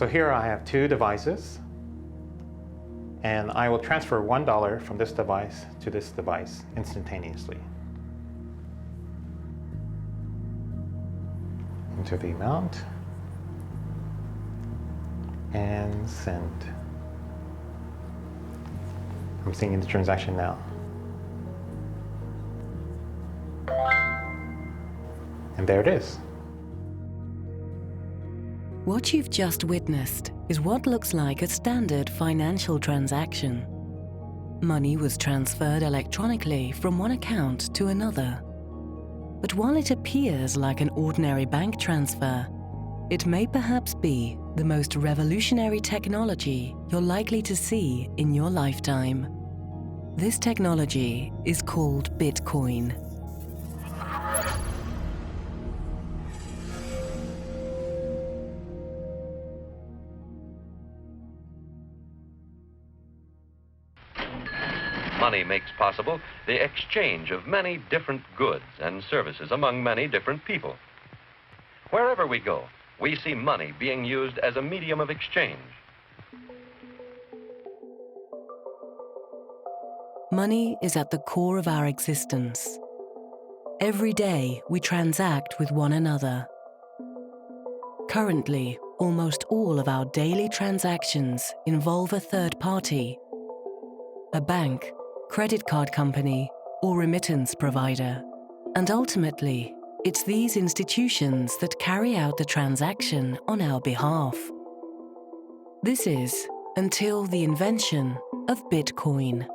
So here I have two devices, and I will transfer $1 from this device to this device instantaneously. Enter the amount and send. I'm seeing the transaction now. And there it is. What you've just witnessed is what looks like a standard financial transaction. Money was transferred electronically from one account to another. But while it appears like an ordinary bank transfer, it may perhaps be the most revolutionary technology you're likely to see in your lifetime. This technology is called Bitcoin. Money makes possible the exchange of many different goods and services among many different people. Wherever we go, we see money being used as a medium of exchange. Money is at the core of our existence. Every day, we transact with one another. Currently, almost all of our daily transactions involve a third party, a bank, credit card company, or remittance provider. And ultimately, it's these institutions that carry out the transaction on our behalf. This is until the invention of Bitcoin.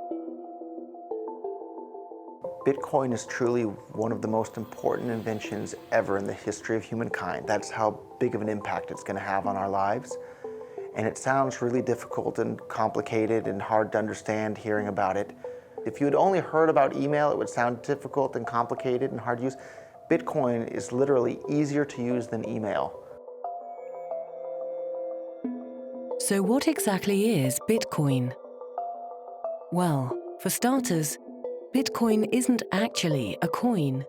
Bitcoin is truly one of the most important inventions ever in the history of humankind. That's how big of an impact it's going to have on our lives. And it sounds really difficult and complicated and hard to understand hearing about it. If you had only heard about email, it would sound difficult and complicated and hard to use. Bitcoin is literally easier to use than email. So what exactly is Bitcoin? Well, for starters, Bitcoin isn't actually a coin.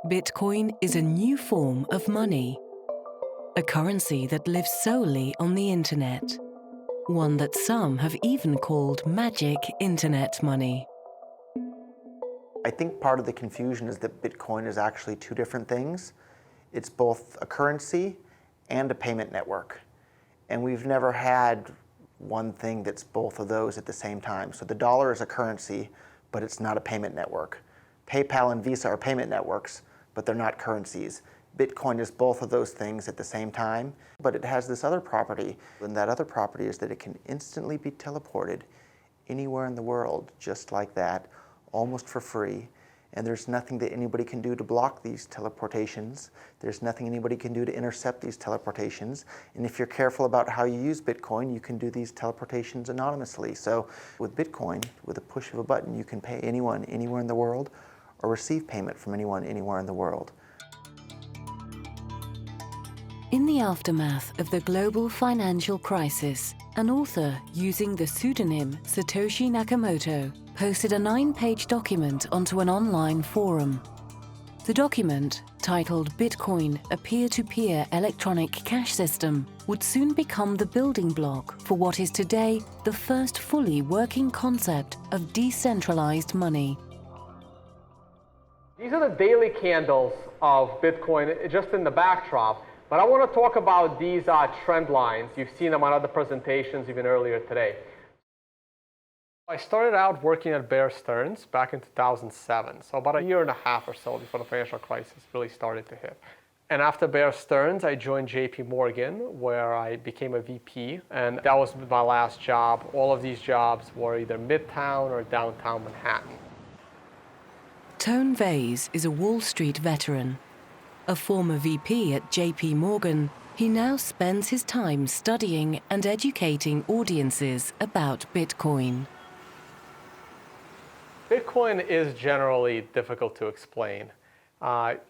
Bitcoin is a new form of money, a currency that lives solely on the internet, one that some have even called magic internet money. I think part of the confusion is that Bitcoin is actually two different things. It's both a currency and a payment network. And we've never had one thing that's both of those at the same time. So the dollar is a currency, but it's not a payment network. PayPal and Visa are payment networks, but they're not currencies. Bitcoin is both of those things at the same time, but it has this other property, and that other property is that it can instantly be teleported anywhere in the world, just like that, almost for free. And there's nothing that anybody can do to block these teleportations. There's nothing anybody can do to intercept these teleportations. And if you're careful about how you use Bitcoin, you can do these teleportations anonymously. So with Bitcoin, with a push of a button, you can pay anyone anywhere in the world or receive payment from anyone anywhere in the world. In the aftermath of the global financial crisis, an author using the pseudonym Satoshi Nakamoto posted a 9-page document onto an online forum. The document, titled Bitcoin, a peer-to-peer electronic cash system, would soon become the building block for what is today the first fully working concept of decentralized money. These are the daily candles of Bitcoin, just in the backdrop. But I want to talk about these trend lines. You've seen them on other presentations even earlier today. I started out working at Bear Stearns back in 2007, so about a year and a half or so before the financial crisis really started to hit. And after Bear Stearns, I joined JP Morgan, where I became a VP, and that was my last job. All of these jobs were either Midtown or downtown Manhattan. Tone Vays is a Wall Street veteran. A former VP at JP Morgan, he now spends his time studying and educating audiences about Bitcoin. Bitcoin is generally difficult to explain.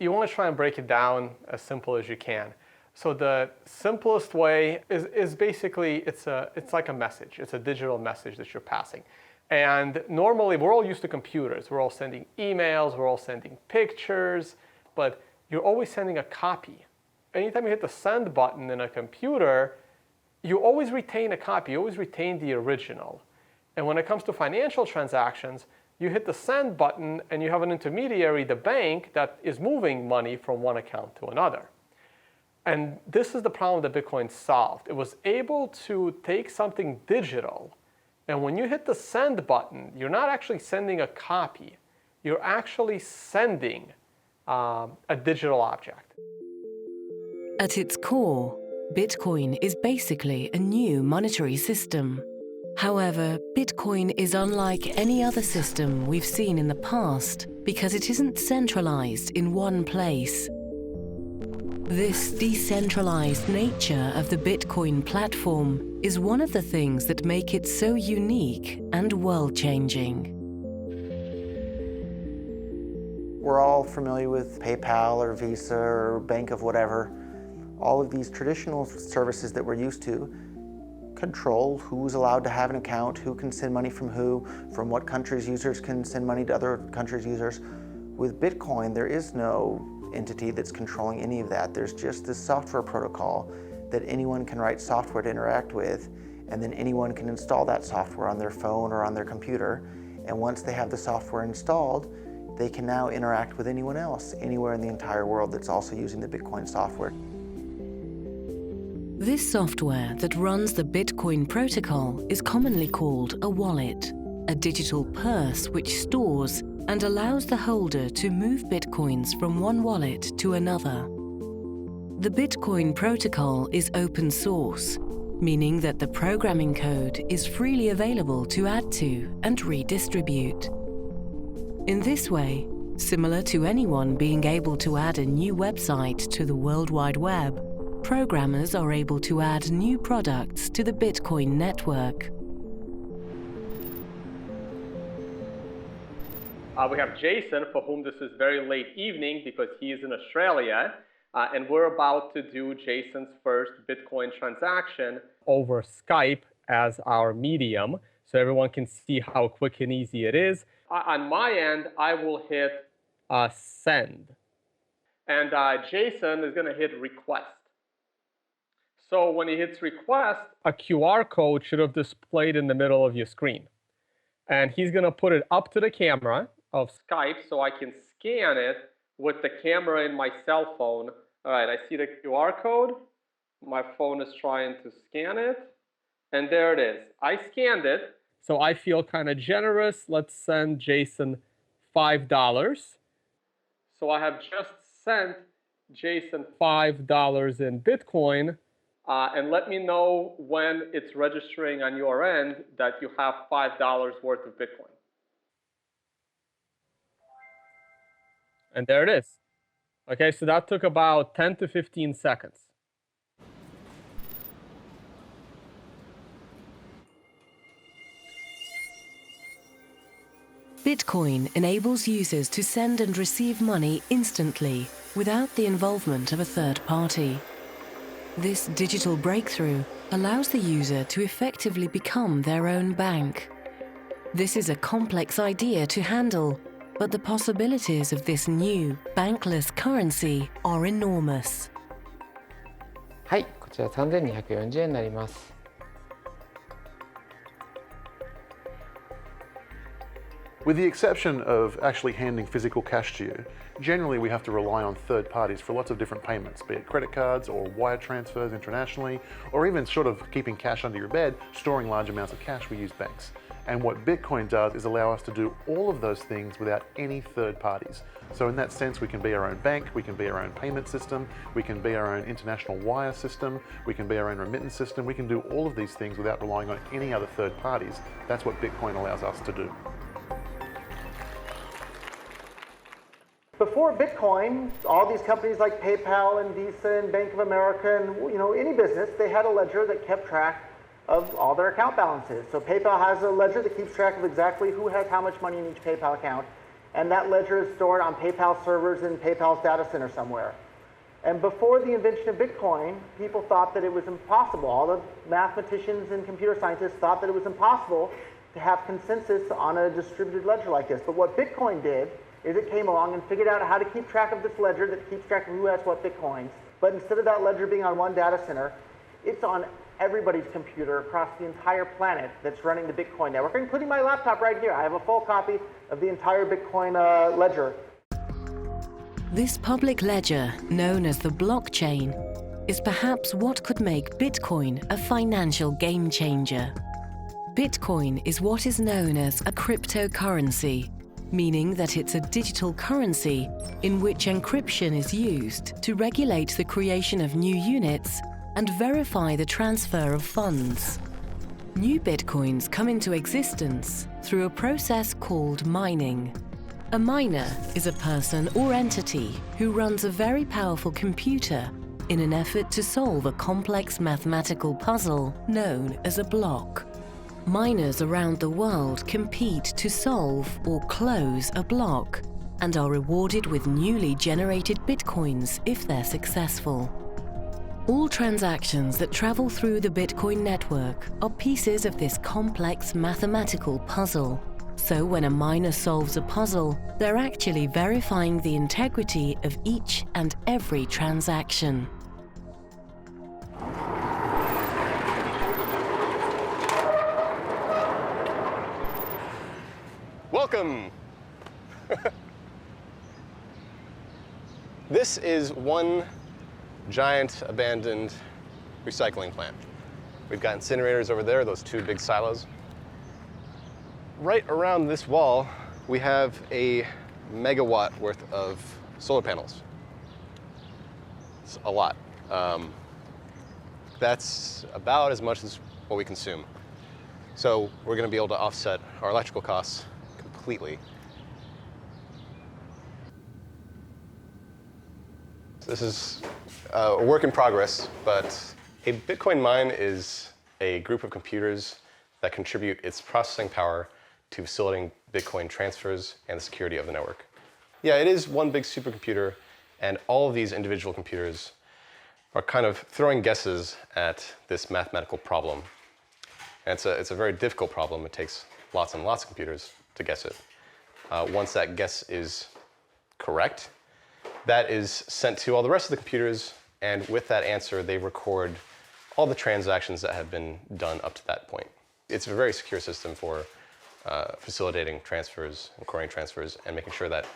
You want to try and break it down as simple as you can. So the simplest way is basically, it's like a message. It's a digital message that you're passing. And normally, we're all used to computers. We're all sending emails, we're all sending pictures, but you're always sending a copy. Anytime you hit the send button in a computer, you always retain a copy, you always retain the original. And when it comes to financial transactions, you hit the send button and you have an intermediary, the bank, that is moving money from one account to another. And this is the problem that Bitcoin solved. It was able to take something digital, and when you hit the send button, you're not actually sending a copy. You're actually sending a digital object. At its core, Bitcoin is basically a new monetary system. However, Bitcoin is unlike any other system we've seen in the past because it isn't centralized in one place. This decentralized nature of the Bitcoin platform is one of the things that make it so unique and world-changing. We're all familiar with PayPal or Visa or Bank of whatever. All of these traditional services that we're used to control who's allowed to have an account, who can send money from what countries users can send money to other countries' users. With Bitcoin, there is no entity that's controlling any of that. There's just this software protocol that anyone can write software to interact with, and then anyone can install that software on their phone or on their computer. And once they have the software installed, they can now interact with anyone else, anywhere in the entire world that's also using the Bitcoin software. This software that runs the Bitcoin protocol is commonly called a wallet, a digital purse which stores and allows the holder to move Bitcoins from one wallet to another. The Bitcoin protocol is open source, meaning that the programming code is freely available to add to and redistribute. In this way, similar to anyone being able to add a new website to the World Wide Web, programmers are able to add new products to the Bitcoin network. We have Jason, for whom this is very late evening because he is in Australia, and we're about to do Jason's first Bitcoin transaction over Skype as our medium, so everyone can see how quick and easy it is. On my end, I will hit send, and Jason is going to hit request. So when he hits request, a QR code should have displayed in the middle of your screen. And he's going to put it up to the camera of Skype so I can scan it with the camera in my cell phone. All right, I see the QR code. My phone is trying to scan it. And there it is. I scanned it. So I feel kind of generous. Let's send Jason $5. So I have just sent Jason $5 in Bitcoin. And let me know when it's registering on your end that you have $5 worth of Bitcoin. And there it is. Okay, so that took about 10 to 15 seconds. Bitcoin enables users to send and receive money instantly without the involvement of a third party. This digital breakthrough allows the user to effectively become their own bank. This is a complex idea to handle, but the possibilities of this new bankless currency are enormous. はい、こちら3240円になります。With the exception of actually handing physical cash to you, generally we have to rely on third parties for lots of different payments, be it credit cards or wire transfers internationally, or even sort of keeping cash under your bed, storing large amounts of cash, we use banks. And what Bitcoin does is allow us to do all of those things without any third parties. So in that sense, we can be our own bank, we can be our own payment system, we can be our own international wire system, we can be our own remittance system, we can do all of these things without relying on any other third parties. That's what Bitcoin allows us to do. Before Bitcoin, all these companies like PayPal and Visa and Bank of America and any business, they had a ledger that kept track of all their account balances. So PayPal has a ledger that keeps track of exactly who has how much money in each PayPal account, and that ledger is stored on PayPal servers in PayPal's data center somewhere. And before the invention of Bitcoin, people thought that it was impossible. All the mathematicians and computer scientists thought that it was impossible to have consensus on a distributed ledger like this. But what Bitcoin did is it came along and figured out how to keep track of this ledger that keeps track of who has what Bitcoins. But instead of that ledger being on one data center, it's on everybody's computer across the entire planet that's running the Bitcoin network, including my laptop right here. I have a full copy of the entire Bitcoin ledger. This public ledger, known as the blockchain, is perhaps what could make Bitcoin a financial game changer. Bitcoin is what is known as a cryptocurrency, meaning that it's a digital currency in which encryption is used to regulate the creation of new units and verify the transfer of funds. New Bitcoins come into existence through a process called mining. A miner is a person or entity who runs a very powerful computer in an effort to solve a complex mathematical puzzle known as a block. Miners around the world compete to solve or close a block and are rewarded with newly generated Bitcoins if they're successful. All transactions that travel through the Bitcoin network are pieces of this complex mathematical puzzle. So when a miner solves a puzzle, they're actually verifying the integrity of each and every transaction. Welcome! This is one giant abandoned recycling plant. We've got incinerators over there, those two big silos. Right around this wall, we have a megawatt worth of solar panels. It's a lot. That's about as much as what we consume. So we're going to be able to offset our electrical costs completely. So this is a work in progress, but a Bitcoin mine is a group of computers that contribute its processing power to facilitating Bitcoin transfers and the security of the network. Yeah, it is one big supercomputer, and all of these individual computers are kind of throwing guesses at this mathematical problem. And it's a very difficult problem. It takes lots and lots of computers to guess it. Once that guess is correct, that is sent to all the rest of the computers, and with that answer, they record all the transactions that have been done up to that point. It's a very secure system for facilitating transfers, recording transfers, and making sure that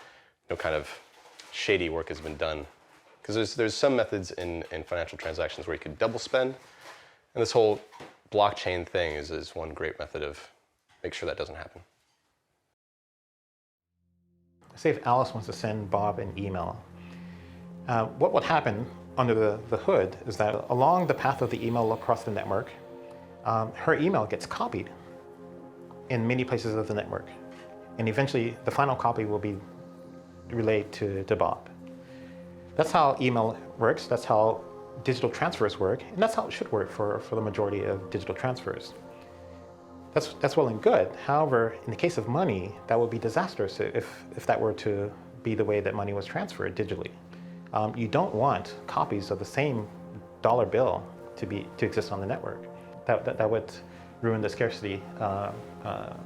no kind of shady work has been done. Because there's some methods in financial transactions where you could double spend, and this whole blockchain thing is one great method of make sure that doesn't happen. Say if Alice wants to send Bob an email, what would happen under the hood is that along the path of the email across the network, her email gets copied in many places of the network. And eventually the final copy will be relayed to Bob. That's how email works, that's how digital transfers work, and that's how it should work for the majority of digital transfers. That's well and good. However, in the case of money, that would be disastrous if that were to be the way that money was transferred digitally. You don't want copies of the same dollar bill to exist on the network. That would ruin the scarcity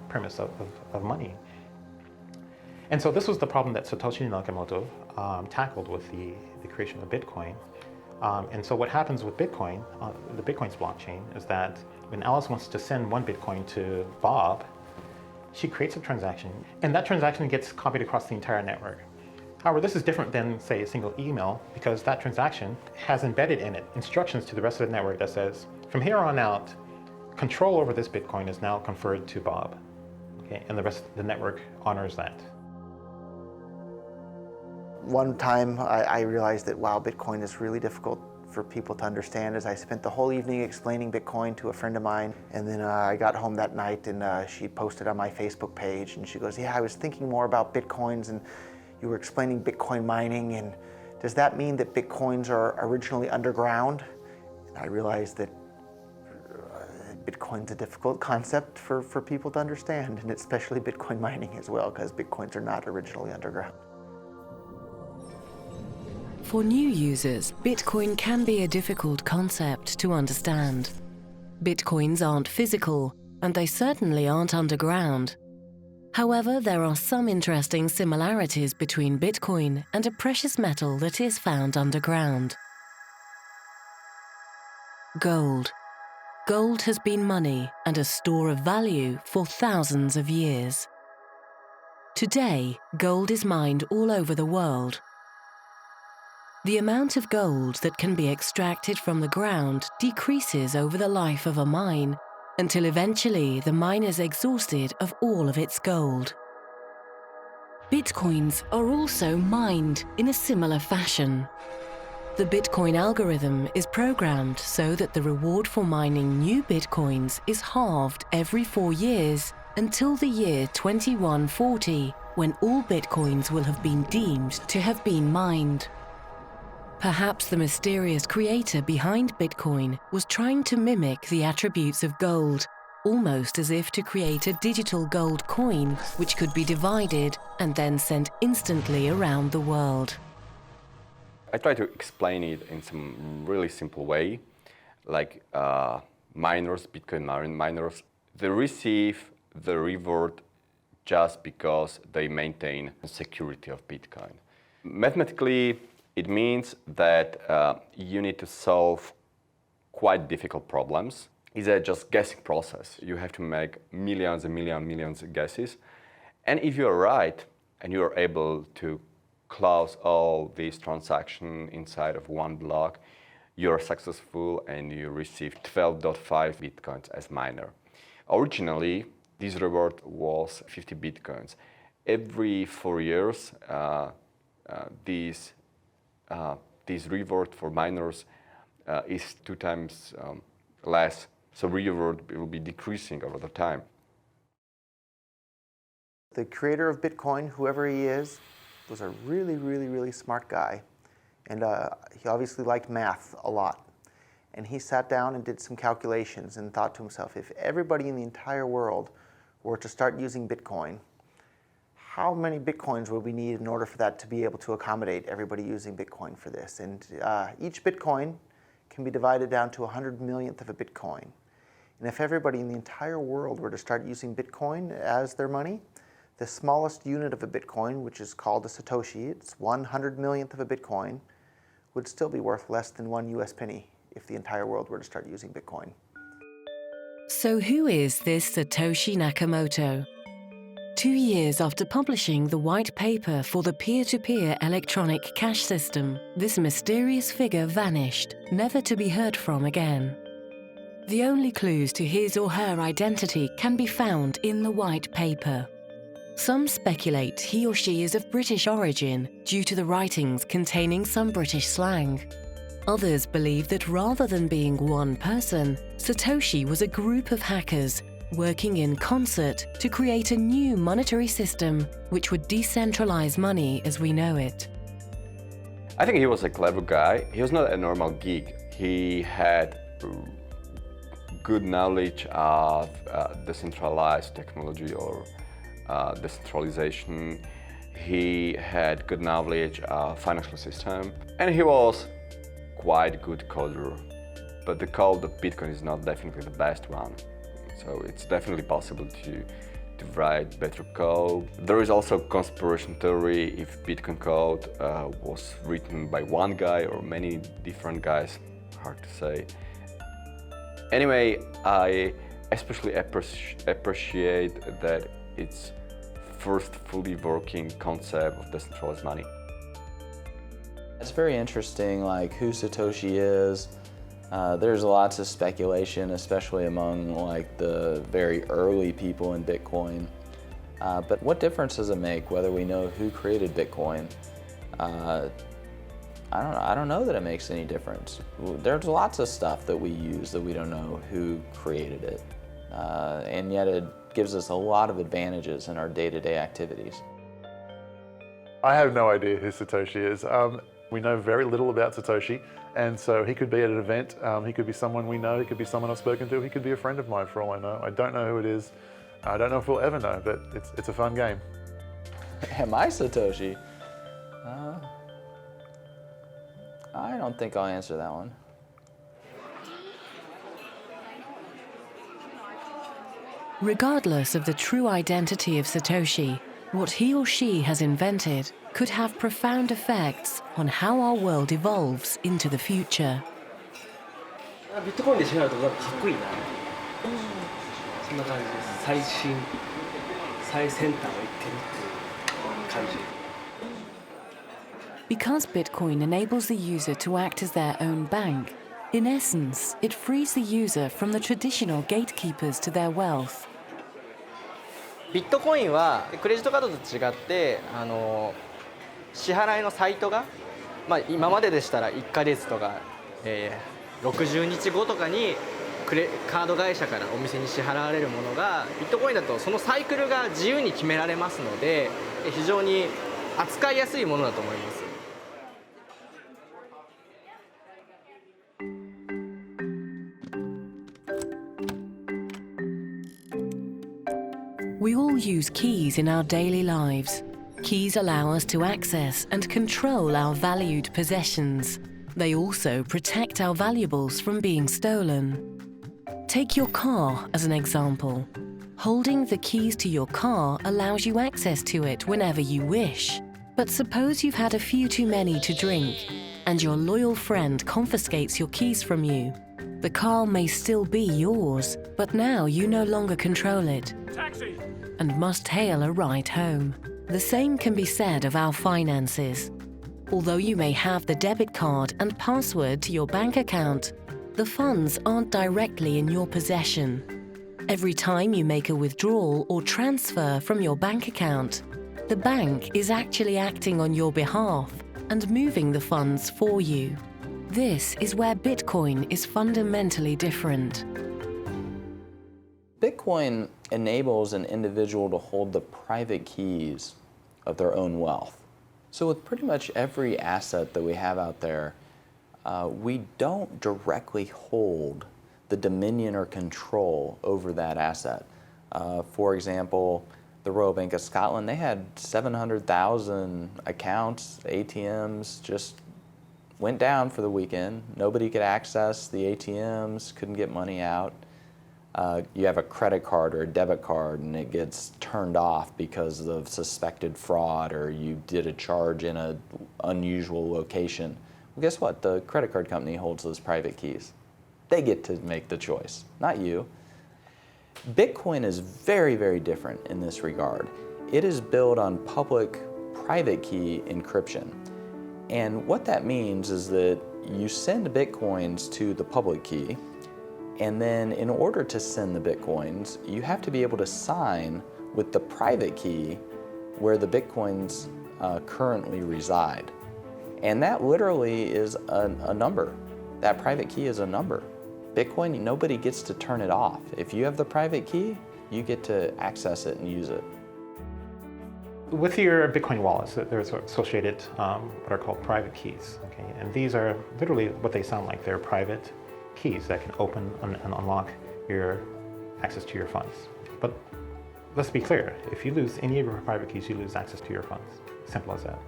premise of money. And so this was the problem that Satoshi Nakamoto tackled with the creation of Bitcoin. And so what happens with Bitcoin, the Bitcoin's blockchain, is that when Alice wants to send one Bitcoin to Bob, she creates a transaction, and that transaction gets copied across the entire network. However, this is different than, say, a single email, because that transaction has embedded in it instructions to the rest of the network that says, from here on out, control over this Bitcoin is now conferred to Bob. Okay? And the rest of the network honors that. One time I realized that, wow, Bitcoin is really difficult for people to understand, as I spent the whole evening explaining Bitcoin to a friend of mine, and then I got home that night and she posted on my Facebook page, and she goes, yeah, I was thinking more about Bitcoins, and you were explaining Bitcoin mining, and does that mean that Bitcoins are originally underground? And I realized that Bitcoin's a difficult concept for people to understand, and especially Bitcoin mining as well, because Bitcoins are not originally underground. For new users, Bitcoin can be a difficult concept to understand. Bitcoins aren't physical, and they certainly aren't underground. However, there are some interesting similarities between Bitcoin and a precious metal that is found underground. Gold. Gold has been money and a store of value for thousands of years. Today, gold is mined all over the world. The amount of gold that can be extracted from the ground decreases over the life of a mine, until eventually the mine is exhausted of all of its gold. Bitcoins are also mined in a similar fashion. The Bitcoin algorithm is programmed so that the reward for mining new Bitcoins is halved every 4 years until the year 2140, when all Bitcoins will have been deemed to have been mined. Perhaps the mysterious creator behind Bitcoin was trying to mimic the attributes of gold, almost as if to create a digital gold coin which could be divided and then sent instantly around the world. I try to explain it in some really simple way, like miners, Bitcoin miners, they receive the reward just because they maintain the security of Bitcoin. Mathematically, it means that you need to solve quite difficult problems. It's a just guessing process. You have to make millions and millions of guesses. And if you're right, and you're able to close all these transactions inside of one block, you're successful and you receive 12.5 Bitcoins as miner. Originally, this reward was 50 Bitcoins. Every 4 years, this reward for miners is 2 times less. So reward will be decreasing over the time. The creator of Bitcoin, whoever he is, was a really smart guy. And he obviously liked math a lot. And he sat down and did some calculations and thought to himself, if everybody in the entire world were to start using Bitcoin, how many Bitcoins would we need in order for that to be able to accommodate everybody using Bitcoin for this? And each Bitcoin can be divided down to 100 millionth of a Bitcoin. And if everybody in the entire world were to start using Bitcoin as their money, the smallest unit of a Bitcoin, which is called a Satoshi, it's 100 millionth of a Bitcoin, would still be worth less than 1 US penny if the entire world were to start using Bitcoin. So who is this Satoshi Nakamoto? 2 years after publishing the white paper for the peer-to-peer electronic cash system, this mysterious figure vanished, never to be heard from again. The only clues to his or her identity can be found in the white paper. Some speculate he or she is of British origin due to the writings containing some British slang. Others believe that rather than being one person, Satoshi was a group of hackers working in concert to create a new monetary system which would decentralize money as we know it. I think he was a clever guy. He was not a normal geek. He had good knowledge of decentralized technology or decentralization. He had good knowledge of financial system, and he was quite good coder. But the code of Bitcoin is not definitely the best one. So it's definitely possible to write better code. There is also conspiracy theory if Bitcoin code was written by one guy or many different guys, hard to say. Anyway, I especially appreciate that it's first fully working concept of decentralized money. It's very interesting, like who Satoshi is. There's lots of speculation, especially among like the very early people in Bitcoin. But what difference does it make whether we know who created Bitcoin? I don't know that it makes any difference. There's lots of stuff that we use that we don't know who created it. And yet it gives us a lot of advantages in our day-to-day activities. I have no idea who Satoshi is. We know very little about Satoshi, and so he could be at an event, he could be someone we know, he could be someone I've spoken to, he could be a friend of mine for all I know. I don't know who it is. I don't know if we'll ever know, but it's a fun game. Am I Satoshi? I don't think I'll answer that one. Regardless of the true identity of Satoshi, what he or she has invented could have profound effects on how our world evolves into the future. ビットコインで支払うとかっこいいな。そんな感じです。最先端を行ってるっていう感じ。Because Bitcoin enables the user to act as their own bank, in essence, it frees the user from the traditional gatekeepers to their wealth. ビットコインはクレジットカードと違って支払いのサイトが、今まででしたら1ヶ月とか、60日後とかにカード会社からお店に支払われるものがビットコインだとそのサイクルが自由に決められますので非常に扱いやすいものだと思います。We all use keys in our daily lives. Keys allow us to access and control our valued possessions. They also protect our valuables from being stolen. Take your car as an example. Holding the keys to your car allows you access to it whenever you wish. But suppose you've had a few too many to drink, and your loyal friend confiscates your keys from you. The car may still be yours, but now you no longer control it. Taxi! And must hail a ride home. The same can be said of our finances. Although you may have the debit card and password to your bank account, the funds aren't directly in your possession. Every time you make a withdrawal or transfer from your bank account, the bank is actually acting on your behalf and moving the funds for you. This is where Bitcoin is fundamentally different. Bitcoin enables an individual to hold the private keys of their own wealth. So with pretty much every asset that we have out there, we don't directly hold the dominion or control over that asset. For example, the Royal Bank of Scotland, they had 700,000 accounts, ATMs, just went down for the weekend. Nobody could access the ATMs, couldn't get money out. You have a credit card or a debit card and it gets turned off because of suspected fraud or you did a charge in an unusual location. Well, guess what? The credit card company holds those private keys. They get to make the choice, not you. Bitcoin is very, very different in this regard. It is built on public private key encryption. And what that means is that you send Bitcoins to the public key, and then in order to send the Bitcoins, you have to be able to sign with the private key where the Bitcoins currently reside. And that literally is a number. That private key is a number. Bitcoin, nobody gets to turn it off. If you have the private key, you get to access it and use it. With your Bitcoin wallets, there's associated what are called private keys. Okay? And these are literally what they sound like. They're private keys that can open and unlock your access to your funds. But let's be clear, if you lose any of your private keys, you lose access to your funds. Simple as that.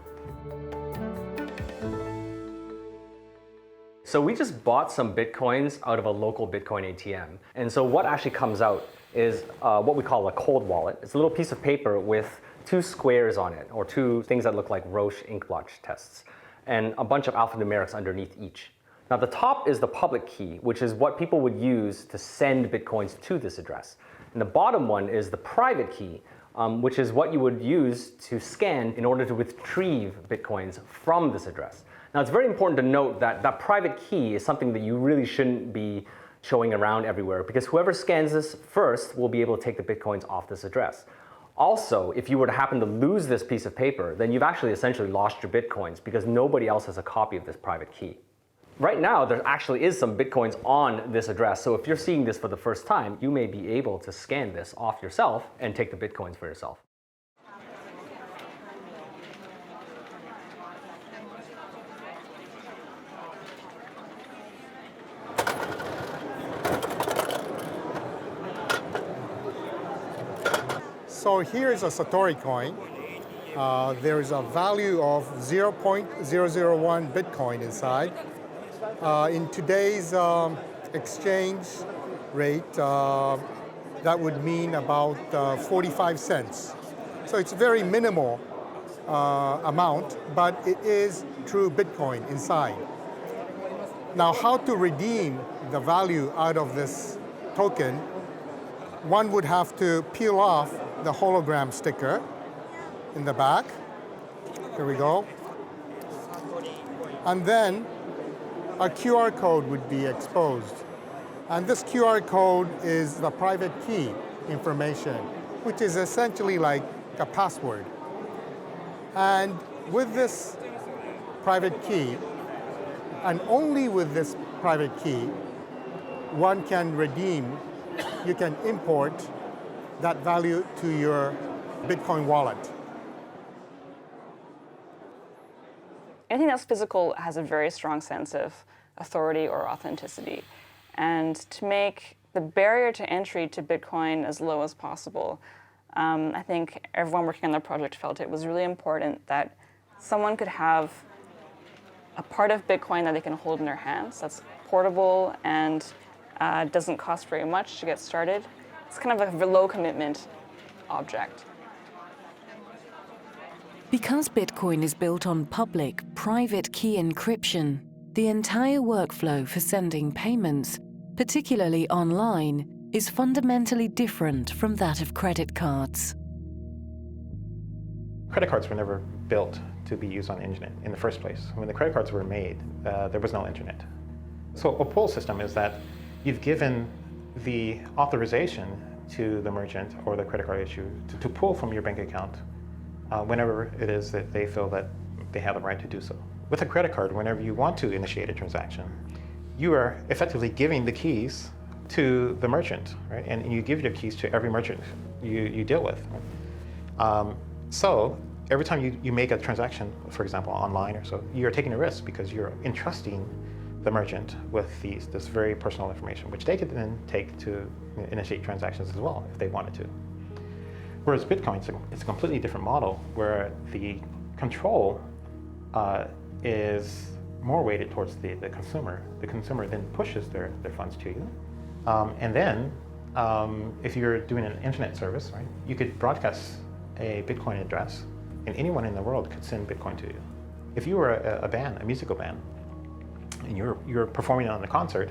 So we just bought some Bitcoins out of a local Bitcoin ATM. And so what actually comes out is what we call a cold wallet. It's a little piece of paper with two squares on it, or two things that look like Roche ink blotch tests, and a bunch of alphanumerics underneath each. Now the top is the public key, which is what people would use to send Bitcoins to this address. And the bottom one is the private key, which is what you would use to scan in order to retrieve Bitcoins from this address. Now it's very important to note that that private key is something that you really shouldn't be showing around everywhere, because whoever scans this first will be able to take the Bitcoins off this address. Also, if you were to happen to lose this piece of paper, then you've actually essentially lost your Bitcoins because nobody else has a copy of this private key. Right now, there actually is some Bitcoins on this address, so if you're seeing this for the first time, you may be able to scan this off yourself and take the Bitcoins for yourself. So here is a Satoshi coin. There is a value of 0.001 Bitcoin inside. In today's exchange rate, that would mean about 45 cents. So it's a very minimal amount, but it is true Bitcoin inside. Now, how to redeem the value out of this token? One would have to peel off the hologram sticker in the back. Here we go. And then a QR code would be exposed. And this QR code is the private key information, which is essentially like a password. And with this private key, and only with this private key, one can redeem, you can import that value to your Bitcoin wallet. Anything that's physical has a very strong sense of authority or authenticity. And to make the barrier to entry to Bitcoin as low as possible, I think everyone working on the project felt it was really important that someone could have a part of Bitcoin that they can hold in their hands that's portable and doesn't cost very much to get started. It's kind of a low commitment object. Because Bitcoin is built on public, private key encryption, the entire workflow for sending payments, particularly online, is fundamentally different from that of credit cards. Credit cards were never built to be used on the internet in the first place. When the credit cards were made, there was no internet. So a pull system is that you've given the authorization to the merchant or the credit card issuer to pull from your bank account whenever it is that they feel that they have the right to do so. With a credit card, whenever you want to initiate a transaction, you are effectively giving the keys to the merchant, right? And you give your keys to every merchant you deal with. Right? So every time you make a transaction, for example, online or so, you're taking a risk because you're entrusting the merchant with this very personal information, which they could then take to initiate transactions as well if they wanted to. Whereas Bitcoin, it's a completely different model where the control is more weighted towards the consumer. The consumer then pushes their funds to you. And then if you're doing an internet service, right, you could broadcast a Bitcoin address and anyone in the world could send Bitcoin to you. If you were a band, a musical band, and you're performing on a concert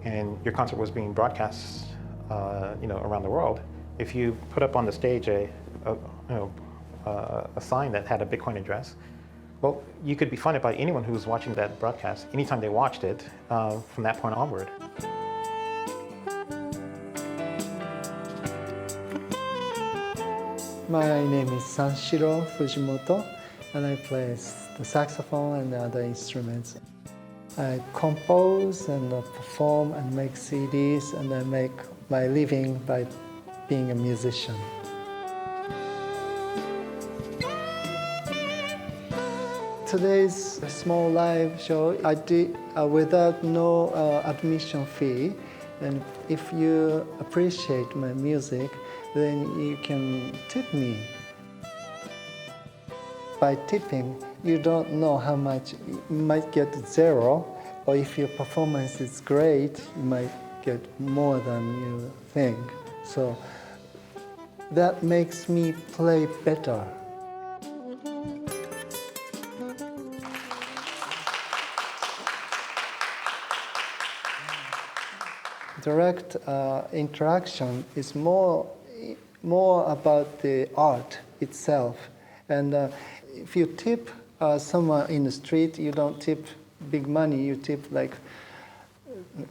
and your concert was being broadcast around the world, if you put up on the stage a sign that had a Bitcoin address, well, you could be funded by anyone who was watching that broadcast anytime they watched it from that point onward. My name is Sanshiro Fujimoto, and I play the saxophone and the other instruments. I compose and perform and make CDs, and I make my living by being a musician. Today's small live show I did without no admission fee, and if you appreciate my music, then you can tip me. By tipping, you don't know how much. You might get 0, or if your performance is great, you might get more than you think. So that makes me play better. Direct interaction is more about the art itself. And if you tip someone in the street, you don't tip big money, you tip like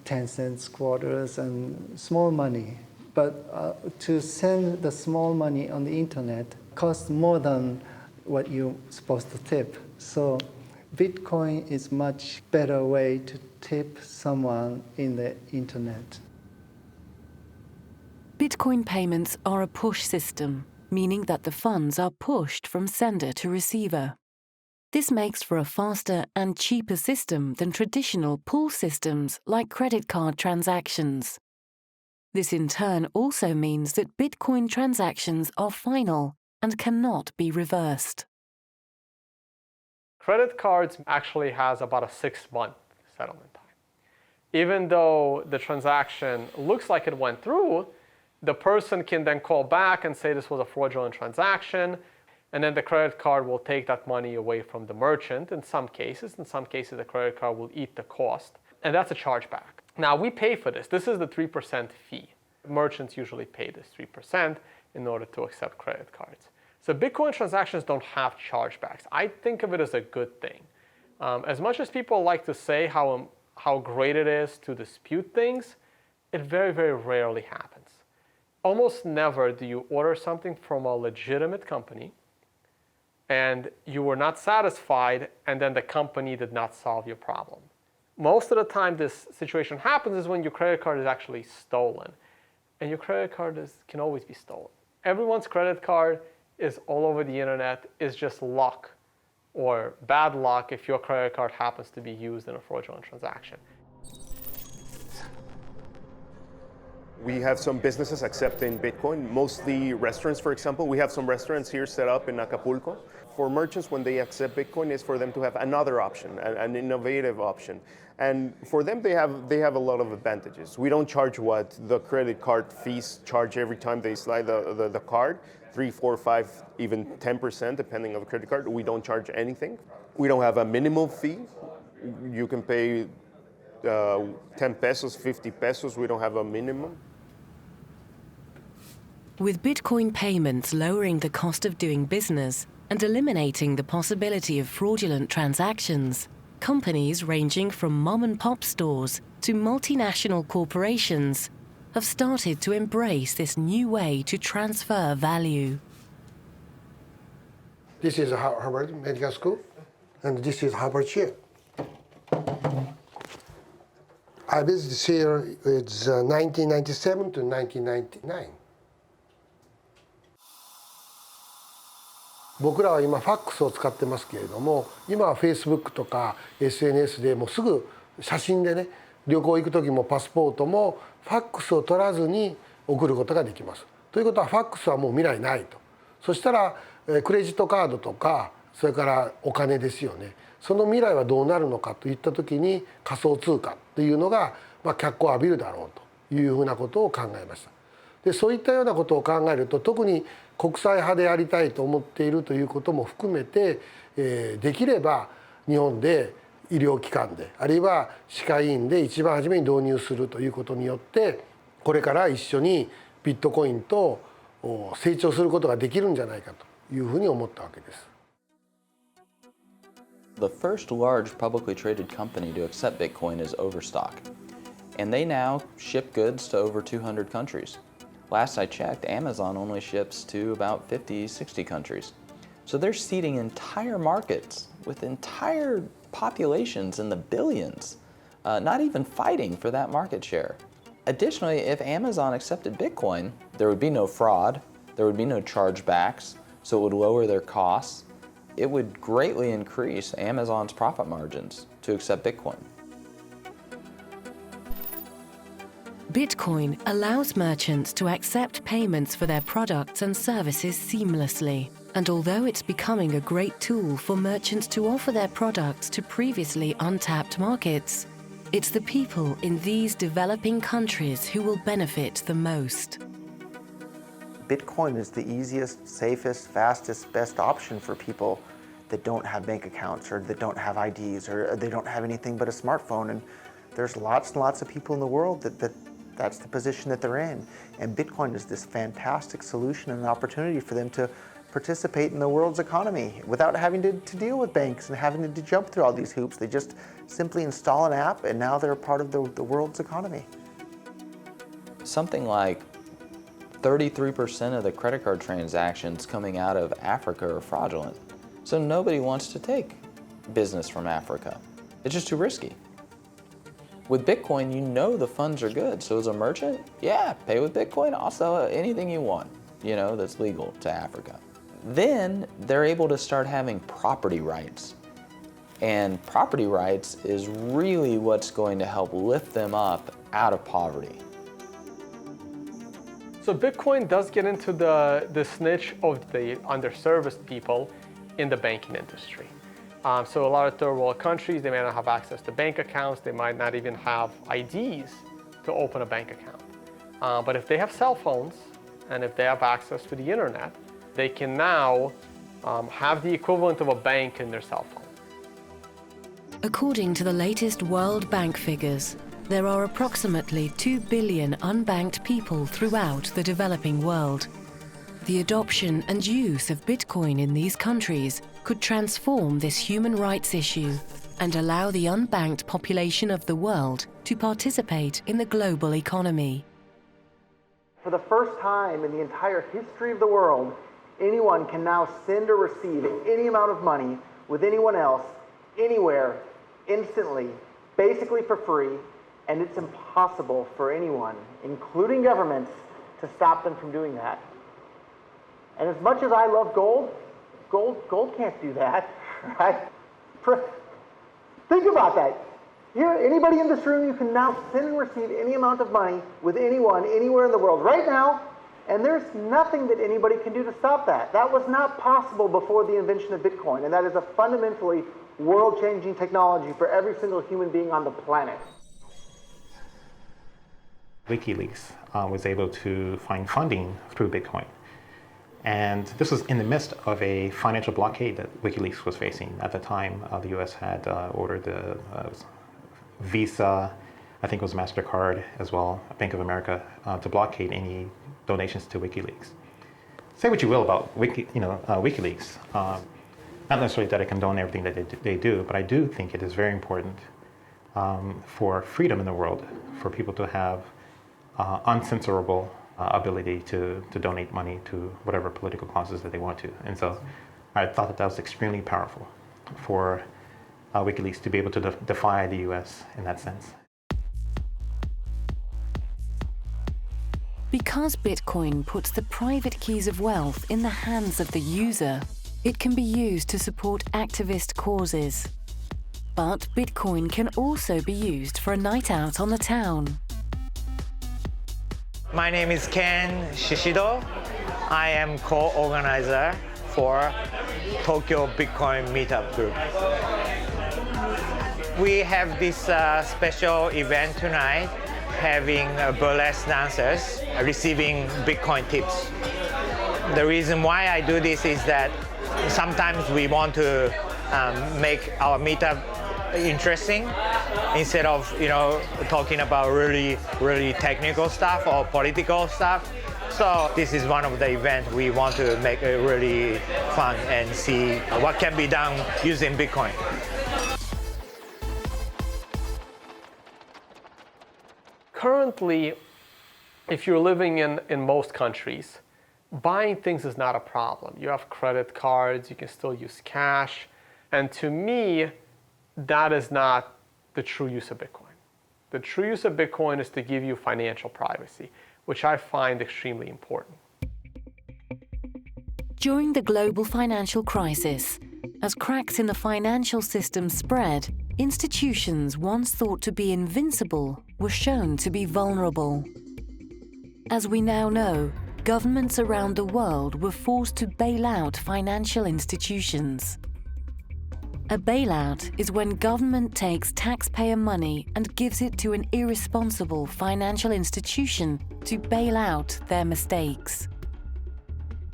10 cents, quarters, and small money. But to send the small money on the internet costs more than what you're supposed to tip. So Bitcoin is much better way to tip someone in the internet. Bitcoin payments are a push system, meaning that the funds are pushed from sender to receiver. This makes for a faster and cheaper system than traditional pull systems like credit card transactions. This in turn also means that Bitcoin transactions are final and cannot be reversed. Credit cards actually has about a 6-month settlement time. Even though the transaction looks like it went through, the person can then call back and say this was a fraudulent transaction. and then the credit card will take that money away from the merchant in some cases. In some cases, the credit card will eat the cost, and that's a chargeback. Now, we pay for this. This is the 3% fee. Merchants usually pay this 3% in order to accept credit cards. So Bitcoin transactions don't have chargebacks. I think of it as a good thing. As much as people like to say how great it is to dispute things, it very, very rarely happens. Almost never do you order something from a legitimate company and you were not satisfied and then the company did not solve your problem. Most of the time this situation happens is when your credit card is actually stolen. And your credit card can always be stolen. Everyone's credit card is all over the internet. It's just luck or bad luck if your credit card happens to be used in a fraudulent transaction. We have some businesses accepting Bitcoin, mostly restaurants, for example. We have some restaurants here set up in Acapulco. For merchants, when they accept Bitcoin, is for them to have another option, an innovative option. And for them, they have a lot of advantages. We don't charge what the credit card fees charge every time they slide the card, 3, 4, 5, even 10%, depending on the credit card. We don't charge anything. We don't have a minimum fee. You can pay 10 pesos, 50 pesos. We don't have a minimum. With Bitcoin payments lowering the cost of doing business and eliminating the possibility of fraudulent transactions, companies ranging from mom-and-pop stores to multinational corporations have started to embrace this new way to transfer value. This is Harvard Medical School, and this is Harvard Chair. I visited here, it's 1997 to 1999. 僕らは今ファックスを使ってますけれども、今は Facebook とか SNS でもうすぐ写真でね、旅行行く時もパスポートもファックスを取らずに送ることができます。ということはファックスはもう未来ないと。そしたらクレジットカードとかそれからお金ですよね。その未来はどうなるのかといった時に仮想通貨っていうのが脚光を浴びるだろうというふうなことを考えました。でそういったようなことを考えると特に国際派でありたいと思っているということも含めて、できれば日本で医療機関であるいは歯科医院で一番初めに導入するということによってこれから一緒にビットコインと成長することができるんじゃないかというふうに思ったわけです。The first large publicly traded company to accept Bitcoin is Overstock, and they now ship goods to over 200 countries. Last I checked, Amazon only ships to about 50, 60 countries. So they're seeding entire markets with entire populations in the billions, not even fighting for that market share. Additionally, if Amazon accepted Bitcoin, there would be no fraud, there would be no chargebacks, so it would lower their costs. It would greatly increase Amazon's profit margins to accept Bitcoin. Bitcoin allows merchants to accept payments for their products and services seamlessly. And although it's becoming a great tool for merchants to offer their products to previously untapped markets, it's the people in these developing countries who will benefit the most. Bitcoin is the easiest, safest, fastest, best option for people that don't have bank accounts or that don't have IDs or they don't have anything but a smartphone. And there's lots and lots of people in the world that's the position that they're in. And Bitcoin is this fantastic solution and an opportunity for them to participate in the world's economy without having to deal with banks and having to jump through all these hoops. They just simply install an app and now they're a part of the world's economy. Something like 33% of the credit card transactions coming out of Africa are fraudulent. So nobody wants to take business from Africa. It's just too risky. With Bitcoin, you know the funds are good. So as a merchant, yeah, pay with Bitcoin. I'll sell anything you want, that's legal to Africa. Then they're able to start having property rights. And property rights is really what's going to help lift them up out of poverty. So Bitcoin does get into this niche of the underserviced people in the banking industry. So a lot of third world countries, they may not have access to bank accounts. They might not even have IDs to open a bank account. But if they have cell phones and if they have access to the internet, they can now have the equivalent of a bank in their cell phone. According to the latest World Bank figures, there are approximately 2 billion unbanked people throughout the developing world. The adoption and use of Bitcoin in these countries could transform this human rights issue and allow the unbanked population of the world to participate in the global economy. For the first time in the entire history of the world, anyone can now send or receive any amount of money with anyone else, anywhere, instantly, basically for free, and it's impossible for anyone, including governments, to stop them from doing that. And as much as I love gold can't do that, right? Think about that. Here, anybody in this room, you can now send and receive any amount of money with anyone, anywhere in the world, right now, and there's nothing that anybody can do to stop that. That was not possible before the invention of Bitcoin, and that is a fundamentally world-changing technology for every single human being on the planet. WikiLeaks was able to find funding through Bitcoin. And this was in the midst of a financial blockade that WikiLeaks was facing. At the time, the US had ordered the Visa, I think it was MasterCard as well, Bank of America, to blockade any donations to WikiLeaks. Say what you will about WikiLeaks. Not necessarily that I condone everything that they do, but I do think it is very important for freedom in the world, for people to have uncensorable ability to donate money to whatever political causes that they want to. And so I thought that was extremely powerful for WikiLeaks to be able to defy the US in that sense. Because Bitcoin puts the private keys of wealth in the hands of the user, it can be used to support activist causes. But Bitcoin can also be used for a night out on the town. My name is Ken Shishido. I am co-organizer for Tokyo Bitcoin Meetup Group. We have this special event tonight, having burlesque dancers receiving Bitcoin tips. The reason why I do this is that sometimes we want to make our meetup interesting instead of talking about really technical stuff or political stuff. So this is one of the events we want to make it really fun and see what can be done using Bitcoin. Currently, if you're living in most countries, buying things is not a problem. You have credit cards, you can still use cash, and to me, that is not the true use of Bitcoin. The true use of Bitcoin is to give you financial privacy, which I find extremely important. During the global financial crisis, as cracks in the financial system spread, institutions once thought to be invincible were shown to be vulnerable. As we now know, governments around the world were forced to bail out financial institutions. A bailout is when government takes taxpayer money and gives it to an irresponsible financial institution to bail out their mistakes.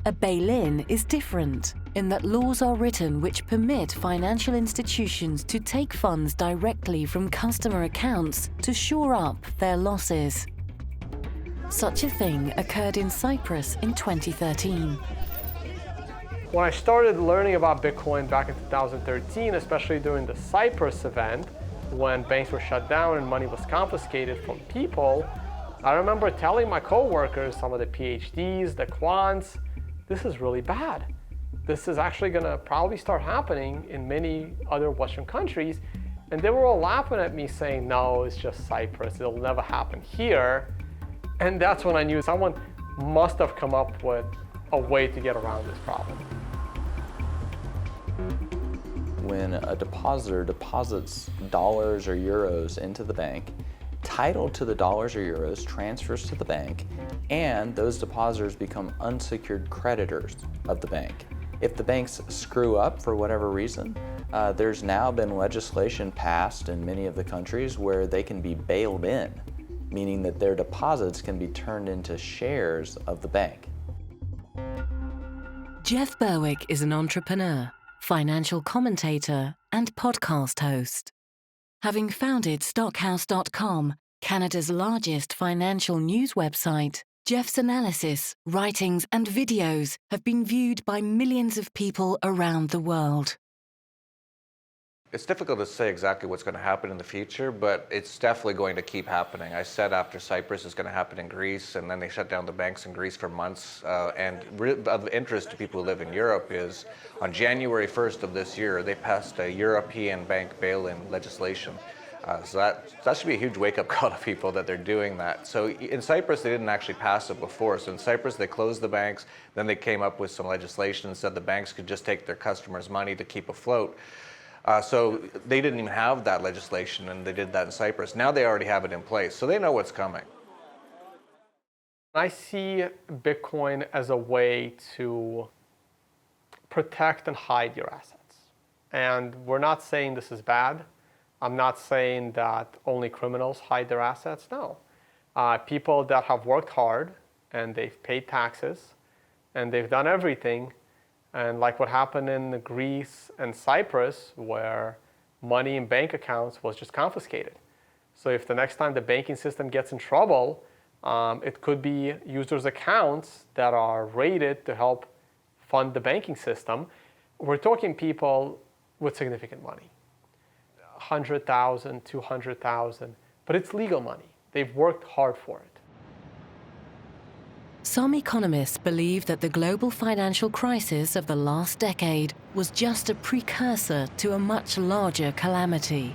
A bail-in is different in that laws are written which permit financial institutions to take funds directly from customer accounts to shore up their losses. Such a thing occurred in Cyprus in 2013. When I started learning about Bitcoin back in 2013, especially during the Cyprus event, when banks were shut down and money was confiscated from people, I remember telling my coworkers, some of the PhDs, the quants, this is really bad. This is actually going to probably start happening in many other Western countries. And they were all laughing at me saying, no, it's just Cyprus, it'll never happen here. And that's when I knew someone must have come up with a way to get around this problem. When a depositor deposits dollars or euros into the bank, title to the dollars or euros transfers to the bank, and those depositors become unsecured creditors of the bank. If the banks screw up for whatever reason, there's now been legislation passed in many of the countries where they can be bailed in, meaning that their deposits can be turned into shares of the bank. Jeff Berwick is an entrepreneur, financial commentator, and podcast host. Having founded Stockhouse.com, Canada's largest financial news website, Jeff's analysis, writings, and videos have been viewed by millions of people around the world. It's difficult to say exactly what's going to happen in the future, but it's definitely going to keep happening. I said after Cyprus it's going to happen in Greece, and then they shut down the banks in Greece for months. And of interest to people who live in Europe is on January 1st of this year, they passed a European bank bail-in legislation. So that should be a huge wake-up call to people that they're doing that. So in Cyprus, they didn't actually pass it before. So in Cyprus, they closed the banks. Then they came up with some legislation and said the banks could just take their customers' money to keep afloat. So they didn't even have that legislation, and they did that in Cyprus. Now they already have it in place, so they know what's coming. I see Bitcoin as a way to protect and hide your assets. And we're not saying this is bad. I'm not saying that only criminals hide their assets. No. People that have worked hard and they've paid taxes and they've done everything, and like what happened in Greece and Cyprus, where money in bank accounts was just confiscated. So if the next time the banking system gets in trouble, it could be users' accounts that are rated to help fund the banking system. We're talking people with significant money, 100,000, 200,000, but it's legal money. They've worked hard for it. Some economists believe that the global financial crisis of the last decade was just a precursor to a much larger calamity.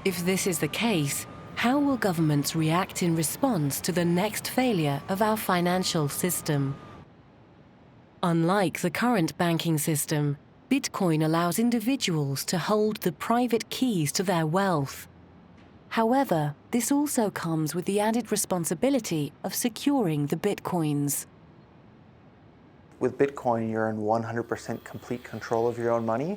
If this is the case, how will governments react in response to the next failure of our financial system? Unlike the current banking system, Bitcoin allows individuals to hold the private keys to their wealth. However, this also comes with the added responsibility of securing the Bitcoins. With Bitcoin, you're in 100% complete control of your own money,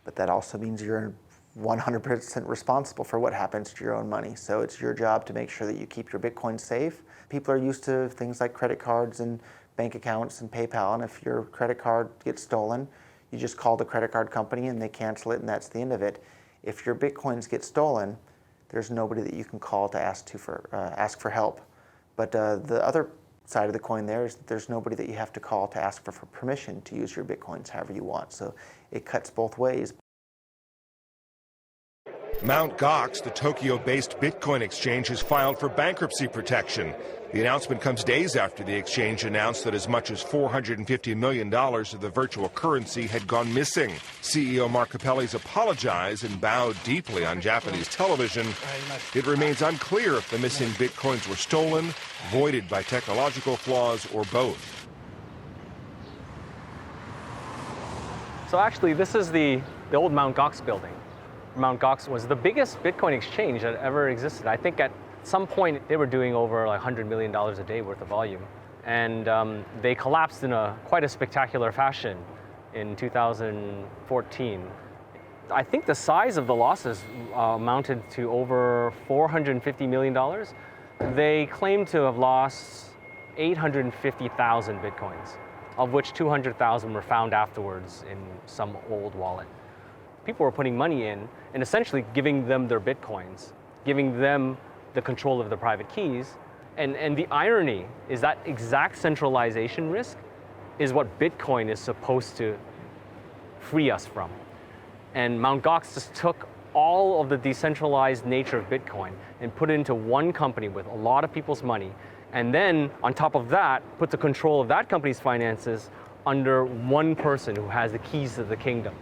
but that also means you're 100% responsible for what happens to your own money. So it's your job to make sure that you keep your Bitcoin safe. People are used to things like credit cards and bank accounts and PayPal, and if your credit card gets stolen, you just call the credit card company and they cancel it, and that's the end of it. If your Bitcoins get stolen, there's nobody that you can call to ask for help. But the other side of the coin there is that there's nobody that you have to call to ask for permission to use your Bitcoins however you want. So it cuts both ways. Mt. Gox, the Tokyo-based Bitcoin exchange, has filed for bankruptcy protection. The announcement comes days after the exchange announced that as much as $450 million of the virtual currency had gone missing. CEO Mark Capelli's apologized and bowed deeply on Japanese television. It remains unclear if the missing Bitcoins were stolen, voided by technological flaws, or both. So actually, this is the old Mt. Gox building. Mt. Gox was the biggest Bitcoin exchange that ever existed. I think at some point they were doing over like $100 million a day worth of volume. And they collapsed in quite a spectacular fashion in 2014. I think the size of the losses amounted to over $450 million. They claim to have lost 850,000 Bitcoins, of which 200,000 were found afterwards in some old wallet. People were putting money in and essentially giving them their Bitcoins, giving them the control of the private keys. And the irony is that exact centralization risk is what Bitcoin is supposed to free us from. And Mt. Gox just took all of the decentralized nature of Bitcoin and put it into one company with a lot of people's money. And then on top of that, put the control of that company's finances under one person who has the keys to the kingdom.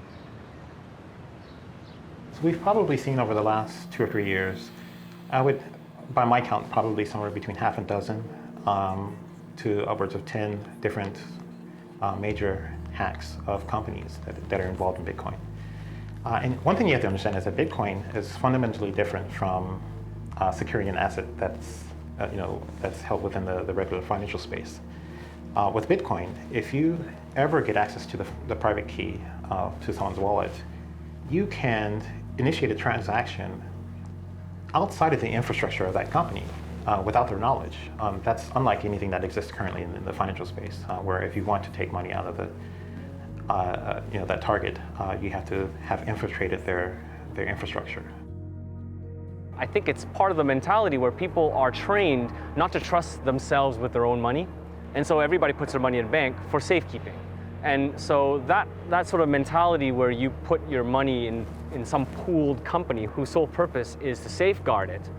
So we've probably seen over the last 2 or 3 years, I would, by my count, probably somewhere between half a dozen to upwards of 10 different major hacks of companies that are involved in Bitcoin. And one thing you have to understand is that Bitcoin is fundamentally different from securing an asset that's held within the regular financial space. With Bitcoin, if you ever get access to the private key to someone's wallet, you can initiate a transaction outside of the infrastructure of that company without their knowledge. That's unlike anything that exists currently in the financial space, where if you want to take money out of that target, you have to have infiltrated their infrastructure. I think it's part of the mentality where people are trained not to trust themselves with their own money. And so everybody puts their money in a bank for safekeeping. And so that sort of mentality where you put your money in some pooled company whose sole purpose is to safeguard it,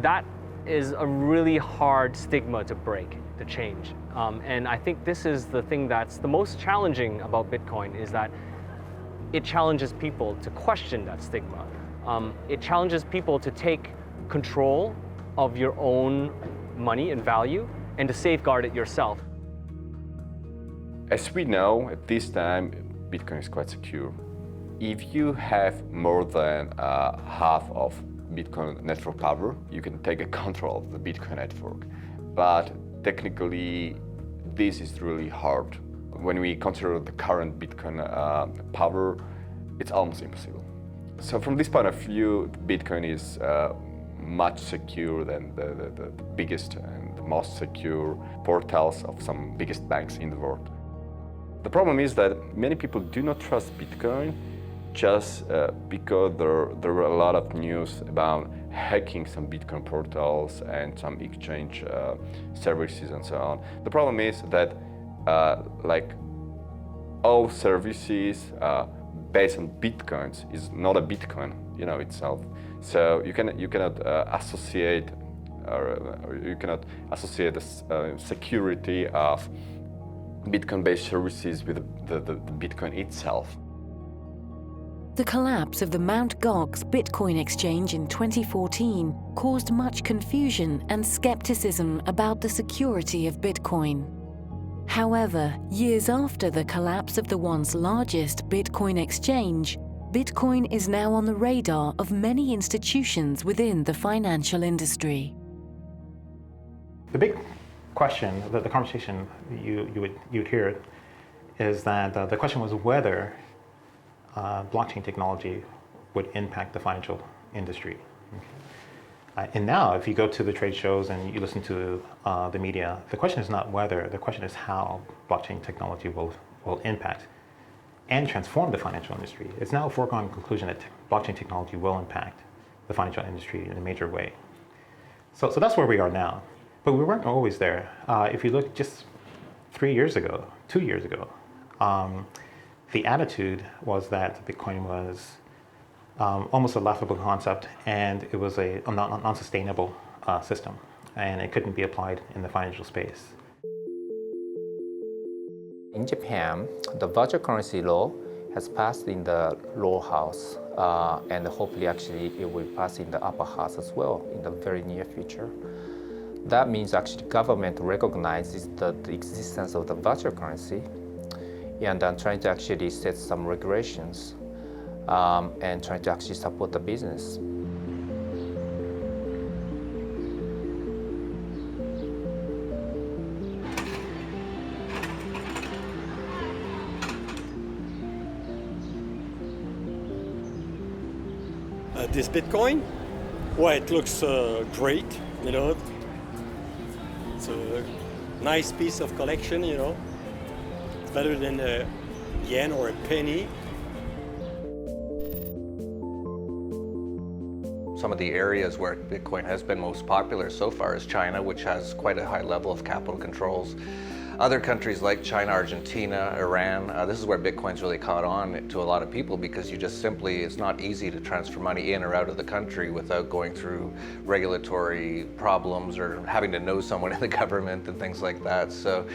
that is a really hard stigma to break, to change. And I think this is the thing that's the most challenging about Bitcoin, is that it challenges people to question that stigma. It challenges people to take control of your own money and value and to safeguard it yourself. As we know, at this time, Bitcoin is quite secure. If you have more than half of Bitcoin network power, you can take control of the Bitcoin network. But technically, this is really hard. When we consider the current Bitcoin power, it's almost impossible. So from this point of view, Bitcoin is much secure than the biggest and the most secure portals of some biggest banks in the world. The problem is that many people do not trust Bitcoin just because there were a lot of news about hacking some Bitcoin portals and some exchange services and so on. The problem is that like all services based on Bitcoins is not a Bitcoin, itself. So you cannot associate the security of Bitcoin-based services with the Bitcoin itself. The collapse of the Mt. Gox Bitcoin exchange in 2014 caused much confusion and skepticism about the security of Bitcoin. However, years after the collapse of the once largest Bitcoin exchange, Bitcoin is now on the radar of many institutions within the financial industry. The big question, the conversation you'd hear, is that the question was whether blockchain technology would impact the financial industry. And now, if you go to the trade shows and you listen to the media, the question is not whether, the question is how blockchain technology will impact and transform the financial industry. It's now a foregone conclusion that blockchain technology will impact the financial industry in a major way. So that's where we are now. But we weren't always there. If you look just 2 years ago, the attitude was that Bitcoin was almost a laughable concept, and it was a non-sustainable system, and it couldn't be applied in the financial space. In Japan, the virtual currency law has passed in the lower house, and hopefully actually it will pass in the upper house as well in the very near future. That means actually government recognizes the existence of the virtual currency, and then trying to actually set some regulations and trying to actually support the business. This Bitcoin, well, it looks great, It's a nice piece of collection, It's better than a yen or a penny. Some of the areas where Bitcoin has been most popular so far is China, which has quite a high level of capital controls. Other countries like China, Argentina, Iran, this is where Bitcoin's really caught on to a lot of people, because it's not easy to transfer money in or out of the country without going through regulatory problems or having to know someone in the government and things like that. So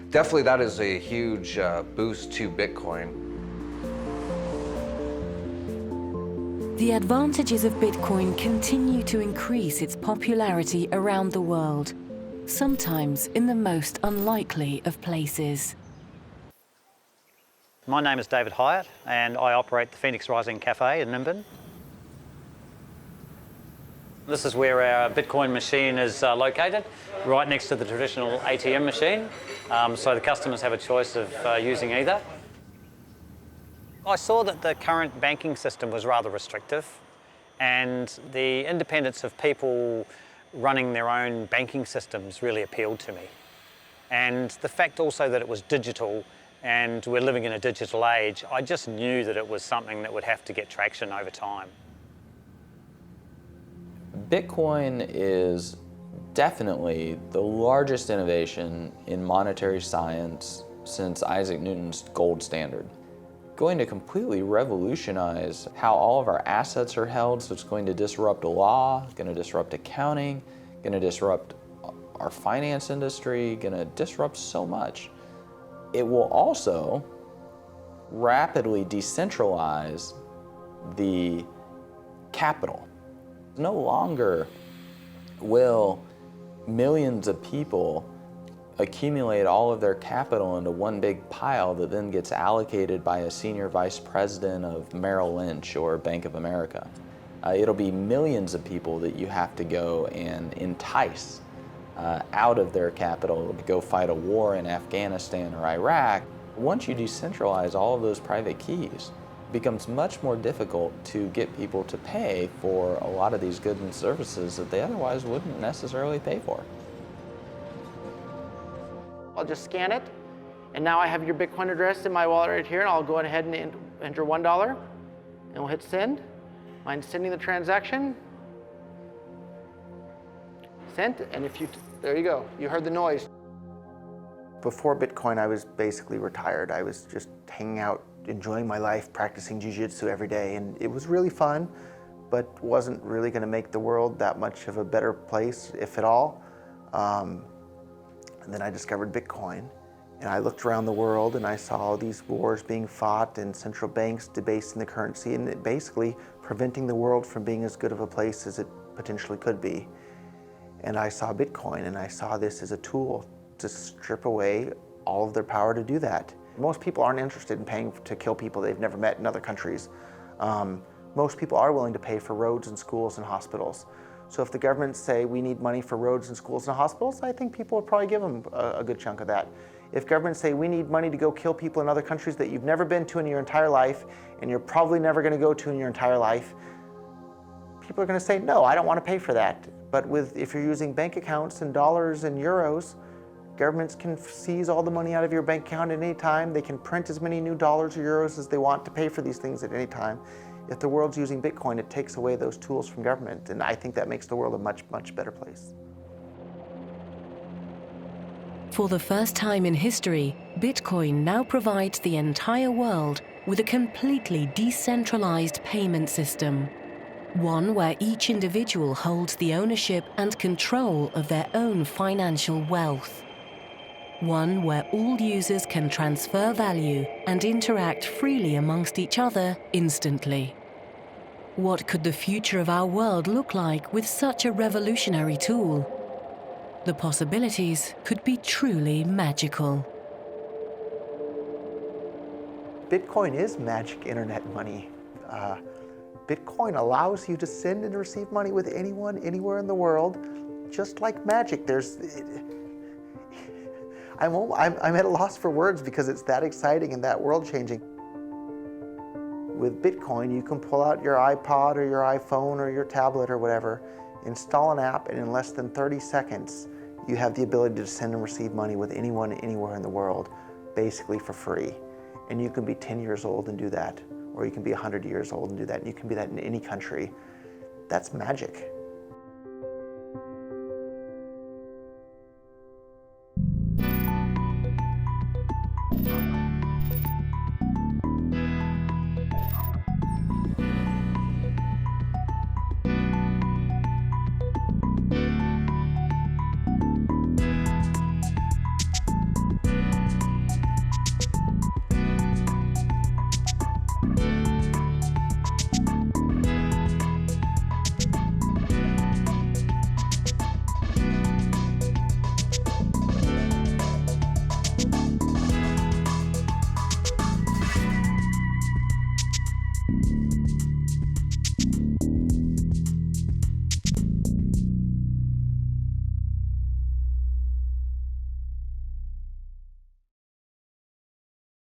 definitely that is a huge boost to Bitcoin. The advantages of Bitcoin continue to increase its popularity around the world, sometimes in the most unlikely of places. My name is David Hyatt, and I operate the Phoenix Rising Cafe in Nimbin. This is where our Bitcoin machine is located, right next to the traditional ATM machine, so the customers have a choice of using either. I saw that the current banking system was rather restrictive, and the independence of people running their own banking systems really appealed to me. And the fact also that it was digital and we're living in a digital age, I just knew that it was something that would have to get traction over time. Bitcoin is definitely the largest innovation in monetary science since Isaac Newton's gold standard. Going to completely revolutionize how all of our assets are held, so it's going to disrupt law, going to disrupt accounting, going to disrupt our finance industry, going to disrupt so much. It will also rapidly decentralize the capital. No longer will millions of people accumulate all of their capital into one big pile that then gets allocated by a senior vice president of Merrill Lynch or Bank of America. It'll be millions of people that you have to go and entice out of their capital to go fight a war in Afghanistan or Iraq. Once you decentralize all of those private keys, it becomes much more difficult to get people to pay for a lot of these goods and services that they otherwise wouldn't necessarily pay for. I'll just scan it, and now I have your Bitcoin address in my wallet right here, and I'll go ahead and enter $1, and we'll hit send. Mind sending the transaction? Sent, and there you go, you heard the noise. Before Bitcoin, I was basically retired. I was just hanging out, enjoying my life, practicing jiu-jitsu every day, and it was really fun, but wasn't really gonna make the world that much of a better place, if at all. And then I discovered Bitcoin, and I looked around the world and I saw all these wars being fought and central banks debasing the currency and basically preventing the world from being as good of a place as it potentially could be. And I saw Bitcoin, and I saw this as a tool to strip away all of their power to do that. Most people aren't interested in paying to kill people they've never met in other countries. Most people are willing to pay for roads and schools and hospitals. So if the governments say we need money for roads and schools and hospitals, I think people would probably give them a good chunk of that. If governments say we need money to go kill people in other countries that you've never been to in your entire life and you're probably never going to go to in your entire life, people are going to say, no, I don't want to pay for that. But if you're using bank accounts and dollars and euros, governments can seize all the money out of your bank account at any time. They can print as many new dollars or euros as they want to pay for these things at any time. If the world's using Bitcoin, it takes away those tools from government, and I think that makes the world a much, much better place. For the first time in history, Bitcoin now provides the entire world with a completely decentralized payment system. One where each individual holds the ownership and control of their own financial wealth. One where all users can transfer value and interact freely amongst each other instantly. What could the future of our world look like with such a revolutionary tool? The possibilities could be truly magical. Bitcoin is magic internet money. Bitcoin allows you to send and receive money with anyone, anywhere in the world, just like magic. I'm at a loss for words because it's that exciting and that world-changing. With Bitcoin, you can pull out your iPod or your iPhone or your tablet or whatever, install an app, and in less than 30 seconds, you have the ability to send and receive money with anyone, anywhere in the world, basically for free. And you can be 10 years old and do that, or you can be 100 years old and do that, and you can be that in any country. That's magic.